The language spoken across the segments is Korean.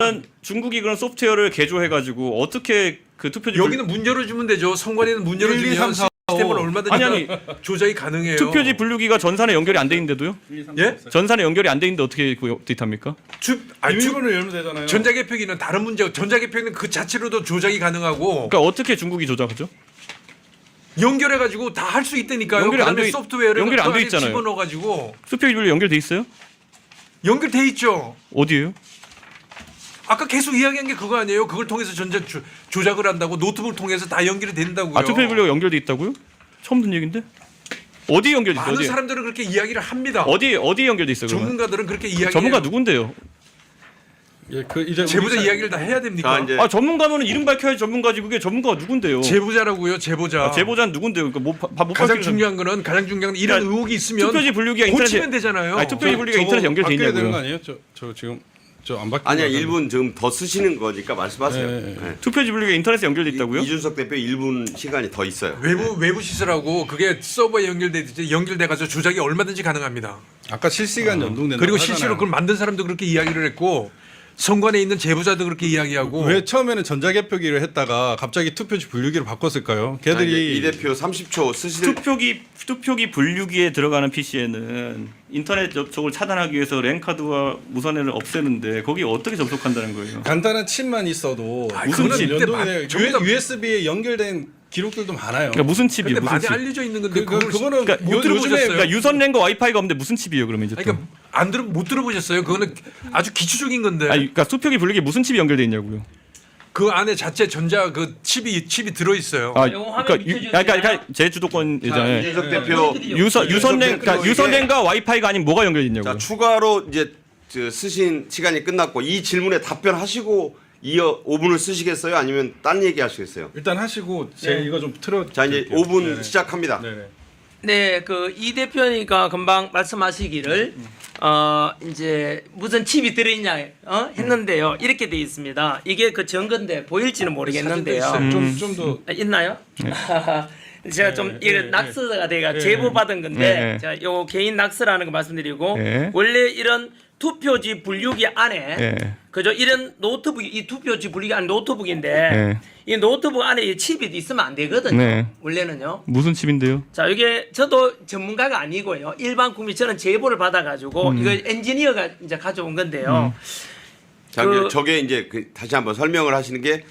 그러면은 중국이 그런 소프트웨어를 개조해가지고 어떻게 그 투표지 여기는 문 열어주면 되죠. 선관위는 문 1, 2, 열어주면 3, 4, 시스템을 얼마든지 아니, 조작이 가능해요. 투표지 분류기가 전산에 연결이 안 돼 있는데도요? 예? 전산에 연결이 안 돼 있는데 어떻게 그 데이터입니까? 비밀번호 열면 되잖아요. 전자개표기는 다른 문제고 전자개표기는 그 자체로도 조작이 가능하고 그러니까 어떻게 중국이 조작하죠? 연결해가지고 다 할 수 있다니까요. 연결이 안 그다음에 돼 있- 소프트웨어를 연결이 안 그 돼 안에 있잖아요. 집어넣어가지고 투표지 분류 연결돼 있어요? 연결돼 있죠. 어디에요? 아까 계속 이야기한 게 그거 아니에요? 그걸 통해서 조작을 한다고 노트북을 통해서 다 연결이 된다고요. 아 투표지 분류가 연결돼 있다고요? 처음 듣는 얘긴데? 어디 연결돼 있어요? 많은 어디? 사람들은 그렇게 이야기를 합니다. 어디 연결돼 있어요? 그러면? 전문가들은 그렇게 이야기해요. 전문가 누군데요? 예, 그 이제 제보자 우리 이야기를 다 해야 됩니까? 자, 이제 아 전문가면은 이름 밝혀야지 전문가지 그게 전문가가 누군데요? 제보자라고요. 제보자. 아, 제보자는 누군데요? 그러니까 못 가장 밝히는 중요한 거는 이런 그러니까 의혹이 있으면 투표지 분류기가 인터넷에 고치면 되잖아요. 아니, 투표지 분류기가 인터넷에 연결돼 바뀌어야 되는 거 있냐고요? 아니에요? 저 지금 저 안 바뀌는 아니야 거 같은데. 1분 지금 더 쓰시는 거니까 말씀하세요. 네, 네. 네. 투표지 분류기가 인터넷에 연결돼 있다고요? 이준석 대표 1분 시간이 더 있어요. 외부 시설하고 그게 서버에 연결돼 가지고 조작이 얼마든지 가능합니다. 아까 실시간 연동된다. 그리고 실제로 그걸 만든 사람도 그렇게 이야기를 했고 선관에 있는 제보자도 그렇게 이야기하고 왜 처음에는 전자개표기를 했다가 갑자기 투표지 분류기로 바꿨을까요? 자, 이제 걔들이 이 대표 30초 쓰실 투표기 분류기에 들어가는 PC에는 인터넷 접속을 차단하기 위해서 랜카드와 무선회를 없애는데 거기 어떻게 접속한다는 거예요? 간단한 칩만 있어도 무슨 무슨 칩? 연동이 근데 돼요. 전부 다- USB에 연결된 기록들도 많아요. 그러니까 무슨 칩이에요? 근데 무슨 많이 칩? 알려져 있는 건데 그거는 그러니까 못 들어보셨어요? 그러니까 유선랜과 와이파이가 없는데 무슨 칩이에요? 그러면 이제 또? 그러니까 못 들어보셨어요? 그거는 아주 기초적인 건데 아니, 그러니까 투표기 분류기 무슨 칩이 연결돼 있냐고요? 그 안에 자체 전자 그 칩이 들어 있어요. 아, 이거 화면 그러니까, 비춰주세요. 그러니까 제 주도권이잖아요. 이준석 대표 유선랜 유선랜과 와이파이가 아닌 뭐가 연결돼 있냐고요? 자 추가로 이제 쓰신 시간이 끝났고 이 질문에 답변하시고 이어 5분을 쓰시겠어요? 아니면 딴 얘기 하시겠어요? 일단 하시고 제 이거 좀 틀어. 자 이제 드릴게요. 5분 네네. 시작합니다. 네네. 네, 그 이 대표니까 금방 말씀하시기를 이제 무슨 칩이 들어있냐 했는데요. 이렇게 돼 있습니다. 이게 그 증거인데 보일지는 모르겠는데요. 사진도 있어요. 좀좀 더 아, 있나요? 제가 좀 이게 낙서가 돼가 제보 받은 건데 네. 제가 요 개인 낙서라는 거 말씀드리고 네. 원래 이런 투표지 분류기 안에 네. 그죠 이런 노트북 이 투표지 분류기 안에 노트북인데 네. 이 노트북 안에 이 칩이 있으면 안 되거든요. 네. 원래는요. 무슨 칩인데요? 자, 이게 저도 전문가가 아니고요. 일반 국민 저는 제보를 받아가지고 이거 엔지니어가 이제 가져온 건데요. 자 그- 저게 이제 다시 한번 설명을 하시는 게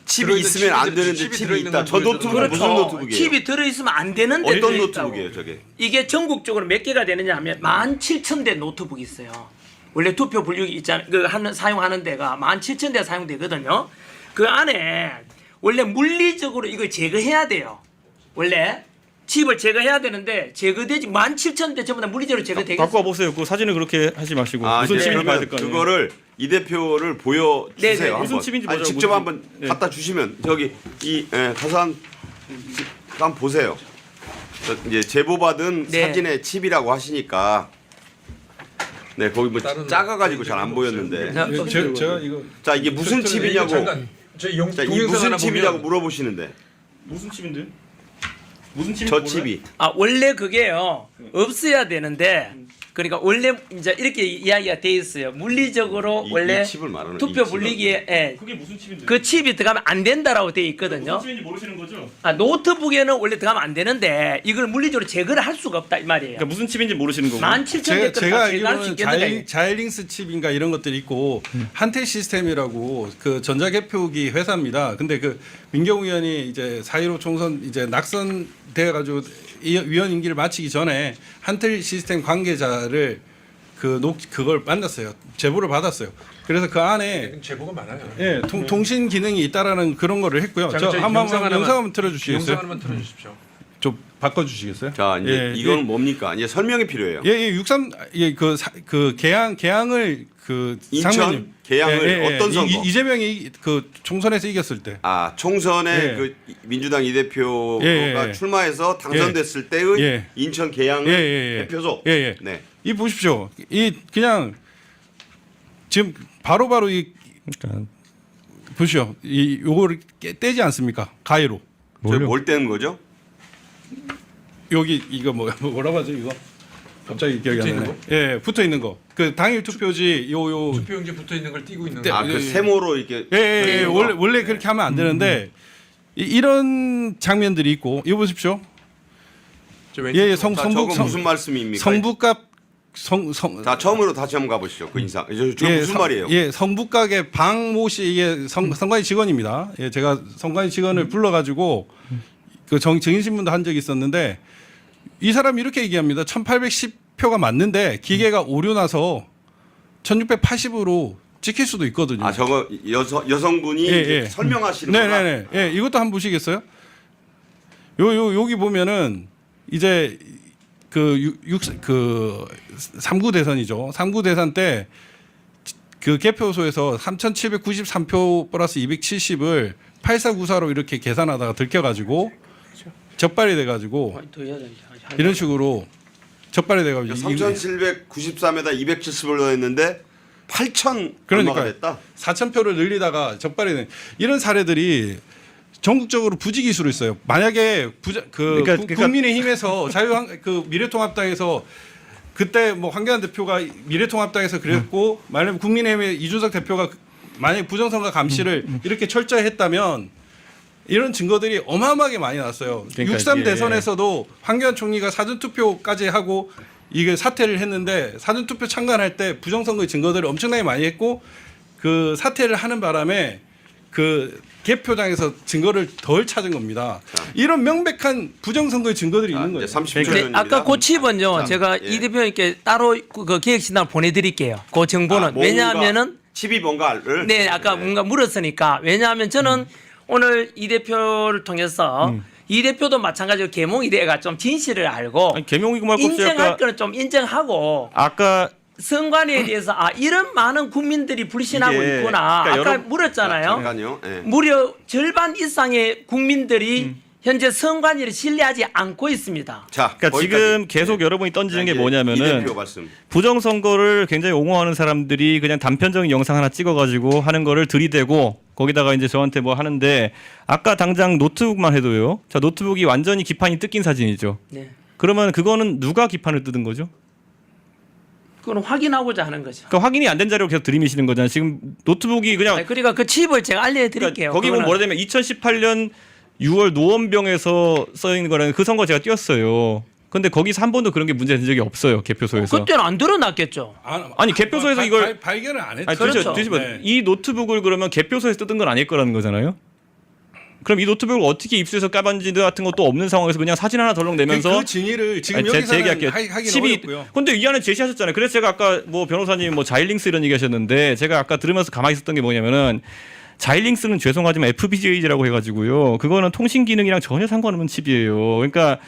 칩이 들어있는 있으면 안 칩이 되는데 칩이 칩이 들어있는 있다. 건 저 보여줘요. 노트북은 무슨 노트북이에요? 칩이 들어있으면 안 되는데 어떤 들어있다고. 노트북이에요 저게? 이게 전국적으로 몇 개가 되느냐 하면 17,000대 노트북이 있어요. 원래 투표 분류기 있잖아요. 사용하는 데가 17,000대 사용되거든요. 그 안에 원래 물리적으로 이걸 제거해야 돼요. 원래 칩을 제거해야 되는데 제거되지 17,000대 전부 다 물리적으로 갖고 제거되겠어요. 와보세요. 그 사진을 그렇게 하지 마시고 아 무슨 이제 칩인지 봐야 될 그러면 거 아니에요. 그거를 이 대표를 보여주세요. 네네. 한번. 무슨 칩인지 아니, 보자고, 직접 무슨 한번 칩. 네. 갖다 주시면 저기 가서 한번 보세요. 이제 제보받은 네. 사진의 칩이라고 하시니까 네 거기 뭐 다른 작아가지고 잘 안 보였는데 자, 제가 이거 자 이게 무슨 칩이냐고 잠깐 저희 자, 이 동영상 무슨 하나 칩이냐고 보면 물어보시는데 무슨 칩인데? 무슨 칩인지 저 몰라요? 칩이 원래 그게요 없어야 되는데 그러니까 원래 이제 이렇게 이야기가 돼 있어요. 물리적으로 이 원래 칩을 말하는 투표 이 칩을. 분리기에 그게 무슨 칩인데? 그 칩이 들어가면 안 된다라고 돼 있거든요. 무슨 칩인지 모르시는 거죠? 노트북에는 원래 들어가면 안 되는데 이걸 물리적으로 제거를 할 수가 없다 이 말이에요. 그러니까 무슨 칩인지 모르시는 거고. 17,000대 제가 제거할 수 알기로는 있겠는데 자일링스 칩인가 이런 것들이 있고 한텔 시스템이라고 그 전자개표기 회사입니다. 근데 그 민경우 의원이 이제 4.15 총선 이제 낙선돼 가지고 위원 임기를 마치기 전에 한텔 시스템 관계자를 그걸 만났어요. 제보를 받았어요. 그래서 그 안에 제보가 많아요. 예, 통신 기능이 있다라는 그런 거를 했고요. 자, 저 저희 한번 영상 하나만- 영상 한번 영상 틀어주시겠어요? 하나만 틀어주십시오. 좀 바꿔주시겠어요? 자 이제 예, 이건 뭡니까 이제 설명이 필요해요. 예, 63, 그 개항을 그 인천 상면님. 개항을 어떤 선거? 이재명이 그 총선에서 이겼을 때. 아 총선에 예. 그 민주당 이 대표가 예. 출마해서 당선됐을 때의 예. 인천 개항의 예. 대표소. 예, 예. 네. 이 보십시오. 이 그냥 지금 바로바로 이 그러니까 보시오. 이 요거를 떼지 않습니까? 가위로. 뭘 떼는 거죠? 여기 이거 뭐라고 하죠 이거? 갑자기 기억이 안 붙어 있는 나네. 예, 붙어 있는 거. 그 당일 투표지 요 투표용지 붙어 있는 걸 띄고 있는 네. 거. 아, 그 세모로 이렇게 예, 원래 그렇게 하면 안 되는데 이런 장면들이 있고 이거 보십시오. 저 왼쪽 예, 쪽. 자, 저건 무슨 말씀입니까? 성부값 자, 처음으로 다시 한번 가보시죠. 그 인상. 저 무슨 말이에요? 예, 성북각의 방모 씨 이게 성관위 직원입니다. 예, 제가 성관위 직원을 불러가지고 그 증인신문도 한 적이 있었는데 이 사람이 이렇게 얘기합니다. 1,810표가 맞는데 기계가 오류 나서 1,680으로 찍힐 수도 있거든요. 아, 저거 여성분이 예, 이제 예. 설명하시는 거다. 네네네. 예, 이것도 한번 보시겠어요? 여기 보면은 이제 그 3구 대선이죠. 3구 대선 때 그 개표소에서 3,793표 플러스 270을 8494로 이렇게 계산하다가 들켜가지고 적발이 돼가지고 더 해야 되는데. 이런 식으로 적발이 돼가지고 3,793에다 270을 넣었는데 8,000 얼마가 그러니까 됐다. 4,000표를 늘리다가 적발이 된 이런 사례들이 전국적으로 부지기수로 있어요. 만약에 그러니까 국민의힘에서 그 미래통합당에서 그때 뭐 황교안 대표가 미래통합당에서 그랬고 만약에 국민의힘의 이준석 대표가 만약에 부정선거 감시를 이렇게 철저히 했다면 이런 증거들이 어마어마하게 많이 나왔어요. 그러니까 6.3 예. 대선에서도 황교안 총리가 사전투표까지 하고 이게 사퇴를 했는데 사전투표 참관할 때 부정선거의 증거들을 엄청나게 많이 했고 그 사퇴를 하는 바람에 그 개표장에서 증거를 덜 찾은 겁니다. 이런 명백한 부정선거의 증거들이 있는 거예요. 이제 30초 근데 전입니다. 아까 그 칩은요. 자, 제가 예. 이 대표님께 따로 그 기획신당 보내드릴게요. 그 정보는 뭔가 왜냐하면은 칩이 뭔가를 네 아까 뭔가 물었으니까 왜냐하면 저는 오늘 이 대표를 통해서 이 대표도 마찬가지로 계몽이 돼가 좀 진실을 알고 아니, 개명이고 말고 없이 인정할 아까 거는 좀 인정하고 아까 선관위에 대해서 이런 많은 국민들이 불신하고 이게 있구나. 그러니까 아까 여러- 물었잖아요. 잠깐요. 예. 무려 절반 이상의 국민들이 현재 선관위를 신뢰하지 않고 있습니다. 자, 그러니까 거기까지. 지금 계속 여러분이 던지는 게 이제 이 뭐냐면은 대표 말씀. 부정선거를 굉장히 옹호하는 사람들이 그냥 단편적인 영상 하나 찍어가지고 하는 거를 들이대고 거기다가 이제 저한테 뭐 하는데 아까 당장 노트북만 해도요. 자, 노트북이 완전히 기판이 뜯긴 사진이죠. 네. 그러면 그거는 누가 기판을 뜯은 거죠? 그건 확인하고자 하는 거죠. 그러니까 확인이 안 된 자료를 계속 들이미시는 거잖아요. 지금 노트북이 그냥 아니, 그러니까 그 칩을 제가 알려드릴게요. 그러니까 거기 보면 뭐라 되면 2018년 6월 노원병에서 써 있는 거라는 그 선거 제가 띄었어요. 근데 거기서 한 번도 그런 게 문제된 적이 없어요. 개표소에서. 그때는 안 드러났겠죠. 아니, 개표소에서 이걸 발견을 안 했죠. 아니, 그렇죠. 네. 이 노트북을 그러면 개표소에서 뜯은 건 아닐 거라는 거잖아요. 그럼 이 노트북을 어떻게 입수해서 까반지 같은 것도 없는 상황에서 그냥 사진 하나 덜렁 내면서 그 진위를 지금 아니, 여기서 얘기할게요. 하기는 어렵고요. 근데 이 안에 제시하셨잖아요. 그래서 제가 아까 뭐 변호사님 뭐 자일링스 이런 얘기하셨는데 제가 아까 들으면서 가만히 있었던 게 뭐냐면은 자일링스는 죄송하지만 FPGA라고 해가지고요. 그거는 통신 기능이랑 전혀 상관없는 칩이에요. 그러니까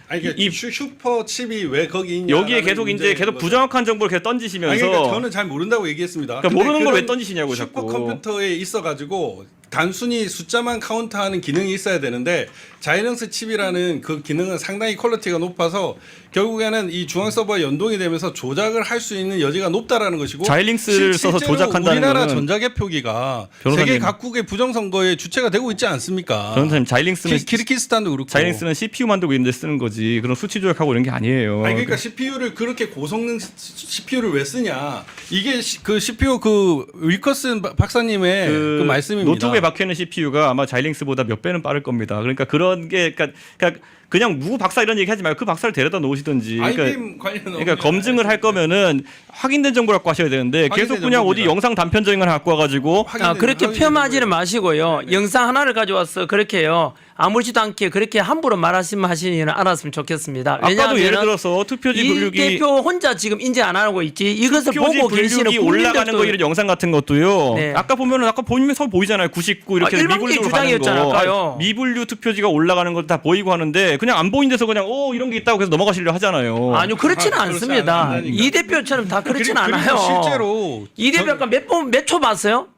아니, 이 슈퍼 칩이 왜 거기 있냐? 여기에 계속 이제 계속 부정확한 정보를 계속 던지시면서 그러니까 저는 잘 모른다고 얘기했습니다. 그러니까 모르는 걸 왜 그런 던지시냐고 자꾸. 슈퍼컴퓨터에 있어가지고 단순히 숫자만 카운트하는 기능이 있어야 되는데 자이런스 칩이라는 그 기능은 상당히 퀄리티가 높아서 결국에는 이 중앙 서버에 연동이 되면서 조작을 할 수 있는 여지가 높다라는 것이고 자이링스를 써서 실제로 조작한다는 우리나라 거는 전자개표기가 변호사님. 세계 각국의 부정선거의 주체가 되고 있지 않습니까? 변호사님 자이링스는 키르기스탄도 그렇고. 자이링스는 CPU 만들고 있는데 쓰는 거지 그런 수치 조작하고 이런 게 아니에요. 아니 그러니까 CPU를 그렇게 고성능 CPU를 왜 쓰냐? 이게 그 CPU 그 윌커슨 박사님의 그 말씀입니다. 노트북에 박혀 있는 CPU가 아마 자이링스보다 몇 배는 빠를 겁니다. 그러니까 그런 게 그러니까 그냥 누구 박사 이런 얘기 하지 말고 그 박사를 데려다 놓으시든지. IBM 관련 그러니까 검증을 할 거면은 확인된 정보를 갖고 하셔야 되는데 계속 확인된 그냥 어디 정보입니다. 영상 단편적인 걸 갖고 와가지고 그렇게 폄하하지는 마시고요. 영상 하나를 가져와서 그렇게요. 아무렇지도 않게 그렇게 함부로 말하시면 알았으면 좋겠습니다. 아까도 예를 왜냐하면 들어서 투표지 이 분류기 대표 혼자 지금 인정 안 하고 있지. 이것을 투표지 보고 계시는 분류기 올라가는 거 국민들도 이런 영상 같은 것도요. 네. 아까 보면은 아까 보이면 서 보이잖아요. 99 이렇게 일반적인 미분류로 가는 주장이었잖아요, 거. 아까요. 미분류 투표지가 올라가는 거 다 보이고 하는데 그냥 안 보인 데서 그냥 이런 게 있다고 해서 넘어가시려 하잖아요. 아니요 그렇지는 그렇지 않습니다. 않는다니까. 이 대표처럼 다 그렇진 그리고 않아요. 실제로 이 대표 아까 몇 초 봤어요?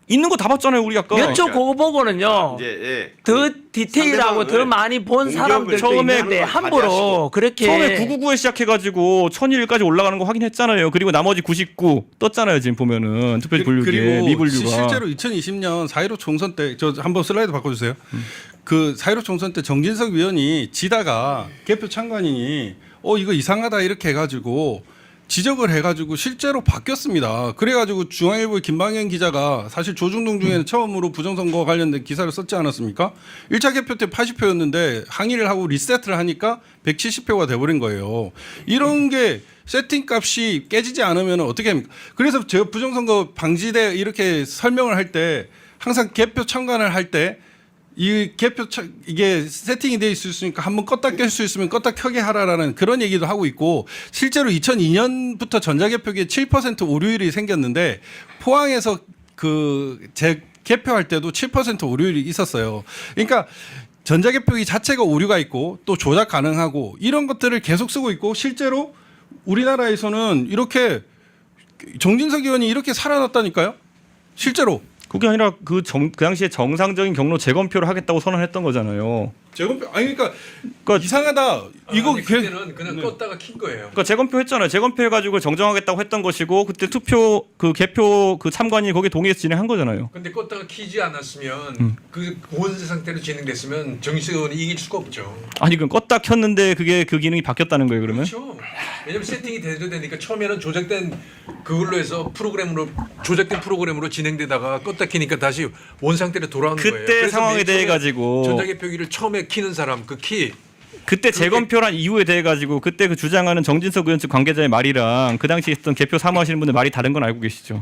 있는 거 다 봤잖아요, 우리 아까. 몇 초 그거 보고는요. 이제 예. 더 디테일하고 더 상대방을 많이 본 공격을 사람들도 처음에 있는데 하는 걸 함부로 가지하시고. 그렇게 처음에 999에 시작해가지고 1001까지 올라가는 거 확인했잖아요. 그리고 나머지 99 떴잖아요. 지금 보면은 투표지 분류기에 그리고 미분류가. 실제로 2020년 4.15 총선 때 저 한번 슬라이드 바꿔주세요. 그 4.15 총선 때 정진석 위원이 지다가 개표 참관인이 이거 이상하다 이렇게 해가지고 지적을 해가지고 실제로 바뀌었습니다. 그래가지고 중앙일보의 김방현 기자가 사실 조중동 중에는 처음으로 부정선거 관련된 기사를 썼지 않았습니까? 1차 개표 때 80표였는데 항의를 하고 리세트를 하니까 170표가 돼버린 거예요. 이런 게 세팅값이 깨지지 않으면 어떻게 합니까? 그래서 제가 부정선거 방지대 이렇게 설명을 할 때 항상 개표 참관을 할 때 이 이게 세팅이 돼 있을 수 있으니까 한번 껐다 켤 수 있으면 껐다 켜게 하라라는 그런 얘기도 하고 있고, 실제로 2002년부터 전자개표기에 7% 오류율이 생겼는데 포항에서 개표할 때도 7% 오류율이 있었어요. 그러니까 전자개표기 자체가 오류가 있고 또 조작 가능하고 이런 것들을 계속 쓰고 있고, 실제로 우리나라에서는 이렇게 정진석 의원이 이렇게 살아났다니까요. 실제로. 그게 아니라 그 당시에 정상적인 경로 재검표를 하겠다고 선언했던 거잖아요. 재검표 그러니까 이상하다. 이거 그때는 그냥 껐다가 킨 거예요. 그러니까 재검표 했잖아요. 재검표 해가지고 정정하겠다고 했던 것이고, 그때 투표 개표 참관이 거기에 동의해서 진행한 거잖아요. 근데 껐다가 키지 않았으면 그 원세 상태로 진행됐으면 정식 의원이 이길 수가 없죠. 아니 그럼 껐다 켰는데 그게 그 기능이 바뀌었다는 거예요, 그러면? 그렇죠. 왜냐면 세팅이 되니까 처음에는 조작된 그걸로 해서 조작된 프로그램으로 진행되다가 껐다 키니까 다시 원 상태로 돌아오는 거예요. 그때 상황에 대해 가지고 전자개표기를 처음에 키는 사람 그때 재검표란 이유에 대해 가지고 그때 그 주장하는 정진석 의원 측 관계자의 말이랑 그 당시 있던 개표 사무하시는 분의 말이 다른 건 알고 계시죠?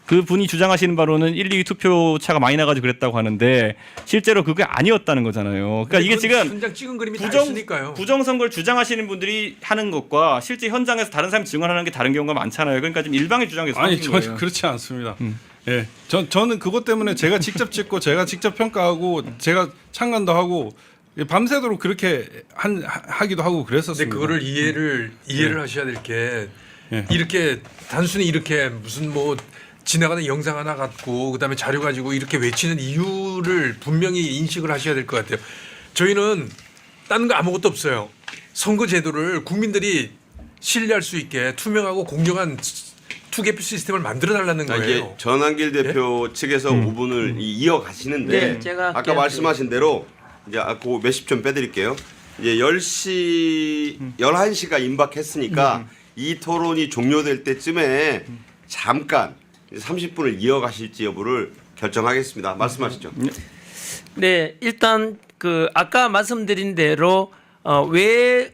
그 분이 주장하시는 바로는 1, 2위 투표 차가 많이 나가지고 그랬다고 하는데 실제로 그게 아니었다는 거잖아요. 그러니까 이게 지금 현장 찍은 그림이 다 있으니까요. 부정선거를 주장하시는 분들이 하는 것과 실제 현장에서 다른 사람이 증언하는 게 다른 경우가 많잖아요. 그러니까 지금 일방의 주장에서 아니 거예요. 저는 그렇지 않습니다. 예, 저는 그것 때문에 제가 직접 찍고 제가 직접 평가하고 제가 참관도 하고 밤새도록 그렇게 하기도 하고 근데 그랬었습니다. 그거를 이해를 하셔야 될 게 이렇게 단순히 이렇게 무슨 뭐 지나가는 영상 하나 갖고 그다음에 자료 가지고 이렇게 외치는 이유를 분명히 인식을 하셔야 될 것 같아요. 저희는 다른 거 아무것도 없어요. 선거 제도를 국민들이 신뢰할 수 있게 투명하고 공정한 투개표 시스템을 만들어 달라는 거예요. 이게 전한길 대표 측에서 5분을 이어가시는데 네, 제가 아까 할게요. 말씀하신 대로 이제 그 몇십 점 빼드릴게요. 이제 11시가 임박했으니까 이 토론이 종료될 때쯤에 잠깐 30분을 이어가실지 여부를 결정하겠습니다. 말씀하시죠. 네, 일단 아까 말씀드린 대로 왜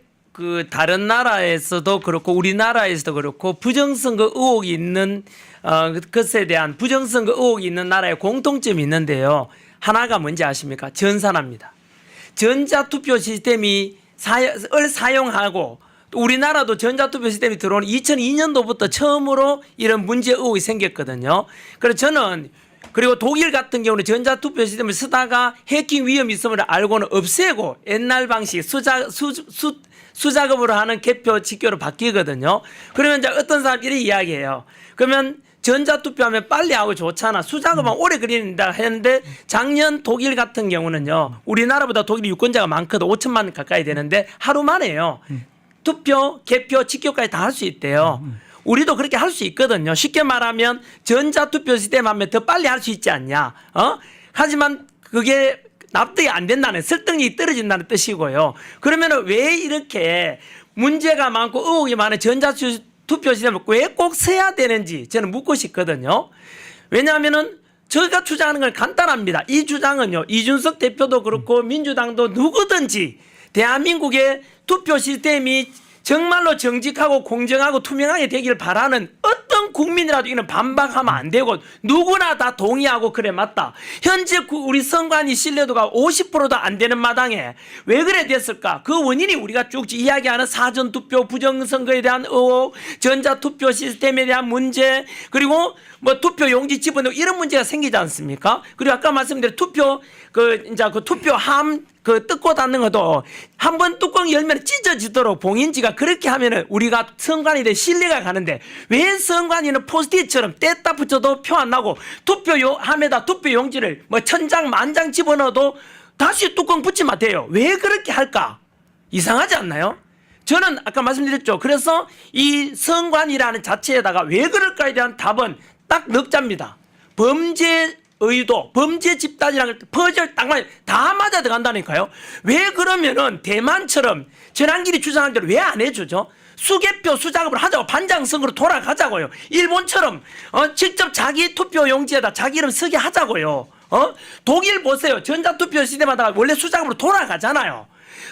다른 나라에서도 그렇고 우리나라에서도 그렇고 부정선거 의혹이 있는 것에 대한 부정선거 의혹이 있는 나라에 공통점이 있는데요. 하나가 뭔지 아십니까? 전산화입니다. 전자투표 시스템이 사용하고 또 우리나라도 전자투표 시스템이 들어온 2002년도부터 처음으로 이런 문제 의혹이 생겼거든요. 그래서 저는 그리고 독일 같은 경우는 전자투표 시스템을 쓰다가 해킹 위험이 있음을 알고는 없애고 옛날 방식 수작업으로 하는 개표 직교로 바뀌거든요. 그러면 이제 어떤 사람이 이렇게 이야기해요. 그러면 전자투표하면 빨리 하고 좋잖아. 수작업만 오래 걸린다 했는데 작년 독일 같은 경우는요. 우리나라보다 독일 유권자가 많거든. 5천만 가까이 되는데 하루 만에요. 투표, 개표, 직교까지 다 할 수 있대요. 우리도 그렇게 할 수 있거든요. 쉽게 말하면 전자투표 시스템 하면 더 빨리 할 수 있지 않냐. 하지만 그게 납득이 안 된다는 설득력이 떨어진다는 뜻이고요. 그러면 왜 이렇게 문제가 많고 의혹이 많은 전자투표 시스템을 왜 꼭 써야 되는지 저는 묻고 싶거든요. 왜냐하면은 저희가 주장하는 건 간단합니다. 이 주장은요. 이준석 대표도 그렇고 민주당도 누구든지 대한민국의 투표 시스템이 정말로 정직하고 공정하고 투명하게 되기를 바라는 어떤 국민이라도 이는 반박하면 안 되고 누구나 다 동의하고 그래 맞다. 현재 우리 선관위 신뢰도가 50%도 안 되는 마당에 왜 그래 됐을까? 그 원인이 우리가 쭉 이야기하는 사전투표 부정선거에 대한 의혹, 전자투표 시스템에 대한 문제, 그리고 뭐 투표 용지 집어넣고 이런 문제가 생기지 않습니까? 그리고 아까 말씀드린 투표 투표함 뜯고 닫는 것도 한번 뚜껑 열면 찢어지도록 봉인지가 그렇게 하면은 우리가 선관위에 신뢰가 가는데 왜 선관위는 포스트잇처럼 뗐다 붙여도 표 안 나고 투표함에다 투표 용지를 뭐 1000장 만장 집어넣어도 다시 뚜껑 붙이면 돼요. 왜 그렇게 할까? 이상하지 않나요? 저는 아까 말씀드렸죠. 그래서 이 선관위라는 자체에다가 왜 그럴까에 대한 답은 딱 넉 자입니다. 범죄 의도, 범죄 집단이랑 퍼즐 다 맞아 들어간다니까요. 왜 그러면은 대만처럼 전환길이 주장한 대로 왜 안 해주죠? 수개표 수작업을 하자고 반장선거로 돌아가자고요. 일본처럼 직접 자기 투표 용지에다 자기 이름 쓰게 하자고요. 독일 보세요. 전자투표 시대마다 원래 수작업으로 돌아가잖아요.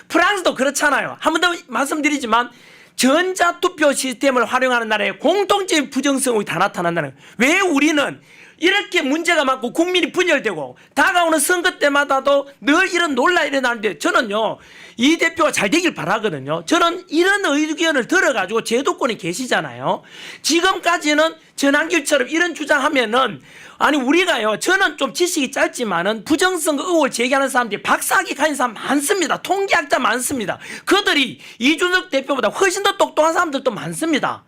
프랑스도 그렇잖아요. 한 번 더 말씀드리지만 전자투표 시스템을 활용하는 나라에 공통적인 부정성이 다 나타난다는 거예요. 왜 우리는 이렇게 문제가 많고 국민이 분열되고 다가오는 선거 때마다도 늘 이런 논란이 일어나는데 저는요 이 대표가 잘 되길 바라거든요. 저는 이런 의견을 들어가지고 제도권에 계시잖아요. 지금까지는 전환길처럼 이런 주장하면은 아니 우리가요 저는 좀 지식이 짧지만은 부정선거 의혹을 제기하는 사람들이 박사학위 가진 사람 많습니다. 통계학자 많습니다. 그들이 이준석 대표보다 훨씬 더 똑똑한 사람들도 많습니다.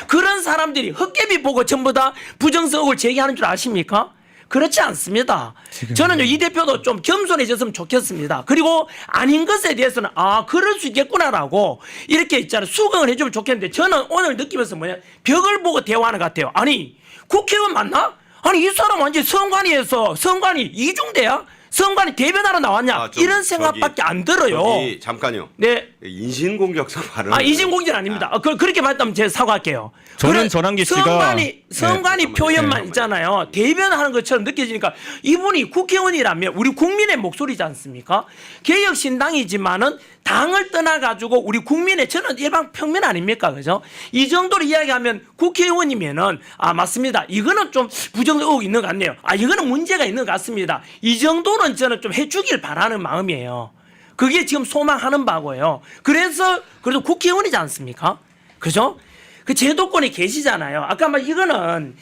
그런 사람들이 헛개비 보고 전부 다 부정선거 의혹을 제기하는 줄 아십니까? 그렇지 않습니다. 저는요 이 대표도 좀 겸손해졌으면 좋겠습니다. 그리고 아닌 것에 대해서는 아 그럴 수 있겠구나라고 이렇게 있잖아요 수긍을 해주면 좋겠는데 저는 오늘 느끼면서 뭐냐 벽을 보고 대화하는 것 같아요. 아니 국회의원 맞나? 아니 이 사람 완전 선관위에서 선관위 이중대야? 선관위 대변하러 나왔냐? 이런 생각밖에 안 들어요. 저기 잠깐요. 네. 인신공격성 발언. 인신공격 아닙니다. 그렇게 말했다면 제가 사과할게요. 저는 전환기 씨가 선관위 표현만 있잖아요. 대변하는 것처럼 느껴지니까 이분이 국회의원이라면 우리 국민의 목소리지 않습니까? 개혁신당이지만은 당을 떠나가지고 우리 국민의 저는 일반 평면 아닙니까? 그죠? 이 정도로 이야기하면 국회의원이면은 아, 맞습니다. 이거는 좀 부정 의혹이 있는 것 같네요. 아, 이거는 문제가 있는 것 같습니다. 이 정도는 저는 좀 해주길 바라는 마음이에요. 그게 지금 소망하는 바고요. 그래서 그래도 국회의원이지 않습니까? 그죠? 그 제도권에 계시잖아요. 아까 막 이거는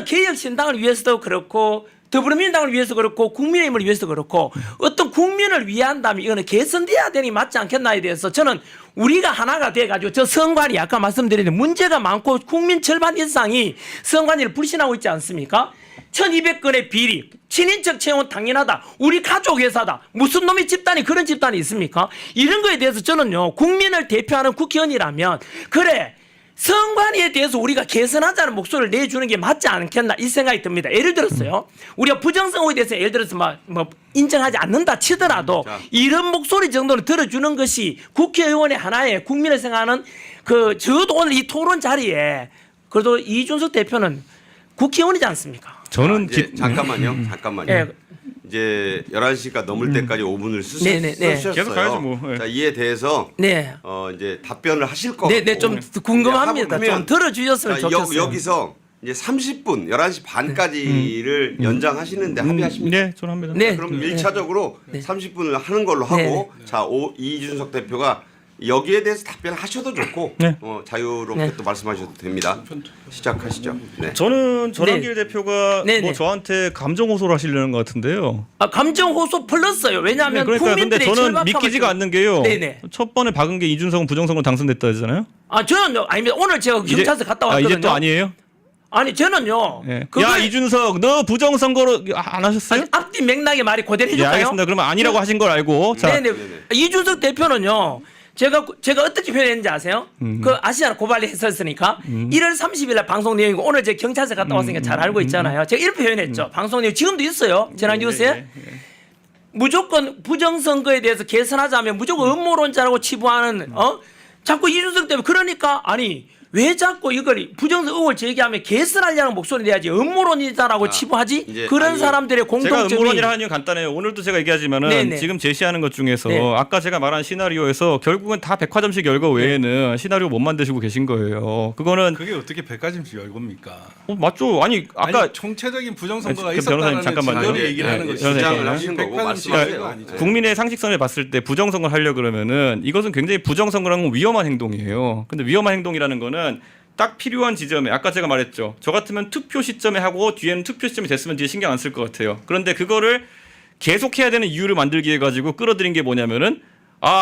개혁신당을 위해서도 그렇고 더불어민주당을 위해서 그렇고 국민의힘을 위해서 그렇고 어떤 국민을 위한다면 이거는 개선돼야 되니 맞지 않겠나에 대해서 저는 우리가 하나가 돼가지고 저 선관위 아까 말씀드린 문제가 많고 국민 절반 이상이 선관위를 불신하고 있지 않습니까? 1200건의 비리, 친인척 채용 당연하다. 우리 가족 회사다. 무슨 놈의 집단이 그런 집단이 있습니까? 이런 거에 대해서 저는요 국민을 대표하는 국회의원이라면 그래 선관위에 대해서 우리가 개선하자는 목소리를 내주는 게 맞지 않겠나 이 생각이 듭니다. 예를 들었어요. 우리가 부정선거에 대해서 예를 들어서 뭐 인정하지 않는다 치더라도 이런 목소리 정도는 들어주는 것이 국회의원의 하나의 국민을 생각하는 저도 오늘 이 토론 자리에 그래도 이준석 대표는 국회의원이지 않습니까? 저는 잠깐만요. 예. 이제 11시가 넘을 때까지 5분을 네네네. 쓰셨어요. 계속 가야죠, 뭐. 예. 자, 이에 대해서 네. 이제 답변을 하실 거고. 네, 좀 궁금합니다. 하면 좀 들어주셨으면 좋겠어요. 여기서 이제 30분, 11시 반까지를 연장하시는데 합의하십니까? 네, 저는 합니다. 네. 그럼 1차적으로 30분을 하는 걸로 하고 자, 이준석 대표가 여기에 대해서 답변하셔도 좋고 네. 자유롭게 네. 또 말씀하셔도 됩니다. 시작하시죠. 네. 저는 전환길 대표가 네, 뭐 네. 저한테 감정 호소를 하시려는 것 같은데요. 아, 감정 호소 플러스요. 왜냐하면 그러니까 근데 국민들의 저는 절박함을 믿기지가 좀- 않는 게요. 네네. 첫 번에 박은 게 이준석은 부정선거 당선됐다 하잖아요. 아 저는요 아닙니다. 오늘 제가 경찰서 갔다 왔거든요. 이제 또 아니에요? 아니 저는요. 예. 그걸 야 이준석 너 부정선거로 안 하셨어요? 아니, 앞뒤 맥락의 말이 그대로 예, 해줄까요? 알겠습니다. 그러면 아니라고 하신 걸 알고 자 네네. 이준석 대표는요. 제가 어떻게 표현했는지 아세요? 아시잖아요. 고발이 했었으니까. 1월 30일 날 방송 내용이고 오늘 제가 경찰서 갔다 왔으니까 잘 알고 있잖아요. 제가 이렇게 표현했죠. 방송 내용 지금도 있어요. 전화뉴스에. 무조건 부정선거에 대해서 개선하자면 무조건 음모론자라고 치부하는 자꾸 이준석 때문에 그러니까 아니 왜 자꾸 이걸 부정선거 의혹을 제기하면 개선하려는 목소리 내야지 음모론이다라고 치부하지? 이제 그런 아니, 사람들의 제가 공통점이 음모론이라 하는 이유는 간단해요. 오늘도 제가 얘기하지만은 네네. 지금 제시하는 것 중에서 네. 아까 제가 말한 시나리오에서 결국은 다 백화점식 결과 외에는 시나리오 못 만드시고 계신 거예요. 그거는 그게 어떻게 백화점식 열겁니까? 맞죠. 아니 아까 아니, 총체적인 부정선거가 그 변호사님 있었다는 잠깐만요. 지금 얘기를 하는 예, 거죠. 변호사님. 주장을 하시는 거고 백화점식 말씀하세요. 열거 아니죠. 국민의 상식선을 봤을 때 부정선거를 하려 그러면은 이것은 굉장히 부정선거라는 건 위험한 행동이에요. 근데 위험한 행동이라는 거는 딱 필요한 지점에 아까 제가 말했죠. 저 같으면 투표 시점에 하고 뒤에는 투표 시점이 됐으면 뒤에 신경 안 쓸 것 같아요. 그런데 그거를 계속해야 되는 이유를 만들기 위해 가지고 끌어들인 게 뭐냐면은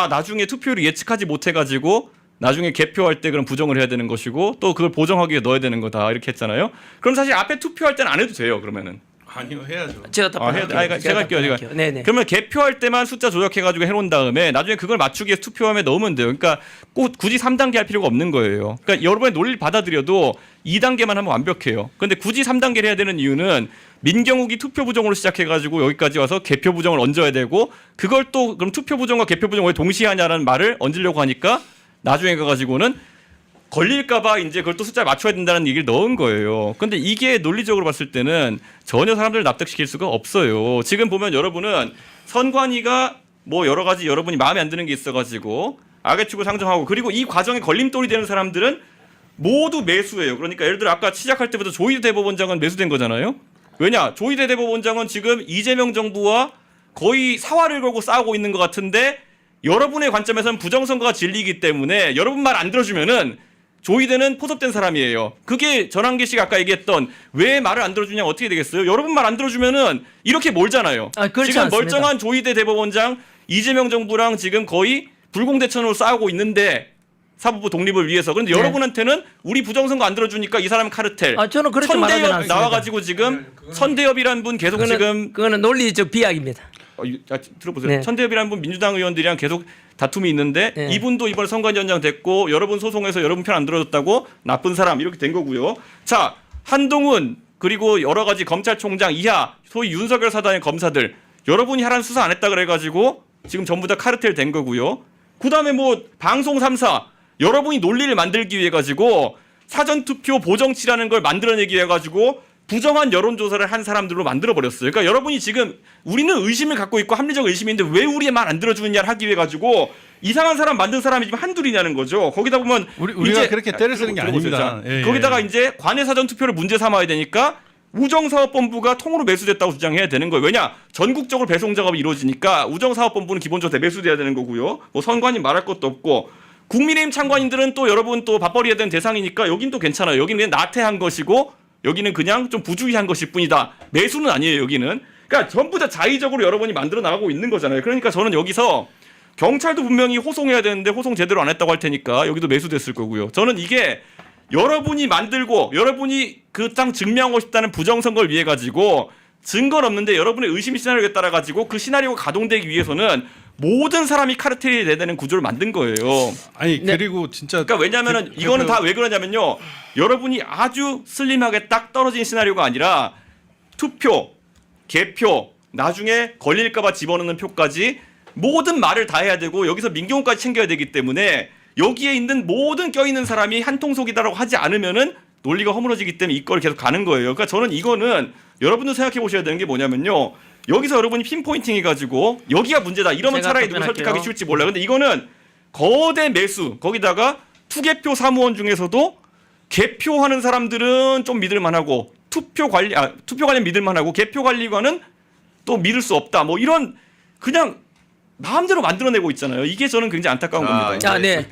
나중에 투표율을 예측하지 못해 가지고 나중에 개표할 때 그럼 부정을 해야 되는 것이고 또 그걸 보정하기 위해 넣어야 되는 거다 이렇게 했잖아요. 그럼 사실 앞에 투표할 때는 안 해도 돼요. 그러면은 아니요, 해야죠. 제가 답변할게요. 제가 할게요. 답변할게요. 네네. 그러면 개표할 때만 숫자 조작해가지고 해놓은 다음에 나중에 그걸 맞추기 위해서 투표함에 넣으면 돼요. 그러니까 꼭 굳이 3단계 할 필요가 없는 거예요. 그러니까 여러분의 논리를 받아들여도 2단계만 하면 완벽해요. 근데 굳이 3단계를 해야 되는 이유는 민경욱이 투표 부정으로 시작해가지고 여기까지 와서 개표 부정을 얹어야 되고 그걸 또 그럼 투표 부정과 개표 부정을 왜 동시에 하냐라는 말을 얹으려고 하니까 나중에 가가지고는 걸릴까봐 이제 그걸 또 숫자에 맞춰야 된다는 얘기를 넣은 거예요. 근데 이게 논리적으로 봤을 때는 전혀 사람들을 납득시킬 수가 없어요. 지금 보면 여러분은 선관위가 뭐 여러 가지 여러분이 마음에 안 드는 게 있어가지고 악의축을 상정하고 그리고 이 과정에 걸림돌이 되는 사람들은 모두 매수예요. 그러니까 예를 들어 아까 시작할 때부터 조희대 대법원장은 매수된 거잖아요. 왜냐? 조희대 대법원장은 지금 이재명 정부와 거의 사활을 걸고 싸우고 있는 것 같은데 여러분의 관점에서는 부정선거가 진리이기 때문에 여러분 말 안 들어주면은 조희대는 포섭된 사람이에요. 그게 전환기 씨가 아까 얘기했던 왜 말을 안 들어주냐 어떻게 되겠어요? 여러분 말 안 들어주면은 이렇게 몰잖아요. 그렇지 지금 않습니다. 멀쩡한 조희대 대법원장 이재명 정부랑 지금 거의 불공대천으로 싸우고 있는데 사법부 독립을 위해서. 그런데 네. 여러분한테는 우리 부정선거 안 들어주니까 이 사람은 카르텔. 저는 그렇게 말하지 선대협 않습니다. 나와가지고 지금 선대협이라는 분 계속 지금 그거는 논리적 비약입니다. 들어보세요. 네. 천대협이라는 분 민주당 의원들이랑 계속 다툼이 있는데 네. 이분도 이번에 선관위원장 됐고 여러분 소송해서 여러분 편 안 들어줬다고 나쁜 사람 이렇게 된 거고요. 자 한동훈 그리고 여러 가지 검찰총장 이하 소위 윤석열 사단의 검사들 여러분이 하라는 수사 안 했다 그래가지고 지금 전부 다 카르텔 된 거고요. 그다음에 뭐 방송 3사 여러분이 논리를 만들기 위해 가지고 사전투표 보정치라는 걸 만들어내기 위해 가지고 부정한 여론조사를 한 사람들로 만들어버렸어요. 그러니까 여러분이 지금 우리는 의심을 갖고 있고 합리적 의심인데 왜 우리의 말 안 들어주느냐를 하기 위해 가지고 이상한 사람 만든 사람이 지금 한둘이냐는 거죠. 거기다 보면 우리가 이제- 그렇게 때려 쓰는 게 들어보세요. 아닙니다. 자, 예, 예. 거기다가 이제 관내 사전투표를 문제 삼아야 되니까 우정사업본부가 통으로 매수됐다고 주장해야 되는 거예요. 왜냐? 전국적으로 배송 작업이 이루어지니까 우정사업본부는 기본적으로 대매수돼야 되는 거고요. 뭐 선관위 말할 것도 없고 국민의힘 참관인들은 또 여러분 또 밥벌이해야 되는 대상이니까 여긴 또 괜찮아요. 여기는 그냥 나태한 것이고 여기는 그냥 좀 부주의한 것일 뿐이다. 매수는 아니에요. 여기는. 그러니까 전부 다 자의적으로 여러분이 만들어 나가고 있는 거잖아요. 그러니까 저는 여기서 경찰도 분명히 호송해야 되는데 호송 제대로 안 했다고 할 테니까 여기도 매수됐을 거고요. 저는 이게 여러분이 만들고 여러분이 그 땅 증명하고 싶다는 부정선거를 위해 가지고 증거는 없는데 여러분의 의심 시나리오에 따라 가지고 그 시나리오가 가동되기 위해서는 모든 사람이 카르텔이 돼야 되는 구조를 만든 거예요. 아니 네. 그리고 진짜 그러니까 왜냐면은 이거는 다 왜 그러냐면요. 여러분이 아주 슬림하게 딱 떨어진 시나리오가 아니라 투표, 개표, 나중에 걸릴까봐 집어넣는 표까지 모든 말을 다 해야 되고 여기서 민경훈까지 챙겨야 되기 때문에 여기에 있는 모든 껴있는 사람이 한통속이다라고 하지 않으면은 논리가 허물어지기 때문에 이걸 계속 가는 거예요. 그러니까 저는 이거는 여러분도 생각해 보셔야 되는 게 뭐냐면요. 여기서 여러분이 핀포인팅 해가지고 여기가 문제다. 이러면 제가 차라리 누구 답변할게요. 설득하기 쉽지 몰라요. 근데 이거는 거대 매수 거기다가 투개표 사무원 중에서도 개표하는 사람들은 좀 믿을 만하고 투표 관련 믿을 만하고 개표 관리관은 또 믿을 수 없다. 뭐 이런 그냥 마음대로 만들어내고 있잖아요. 이게 저는 굉장히 안타까운 겁니다. 자, 네.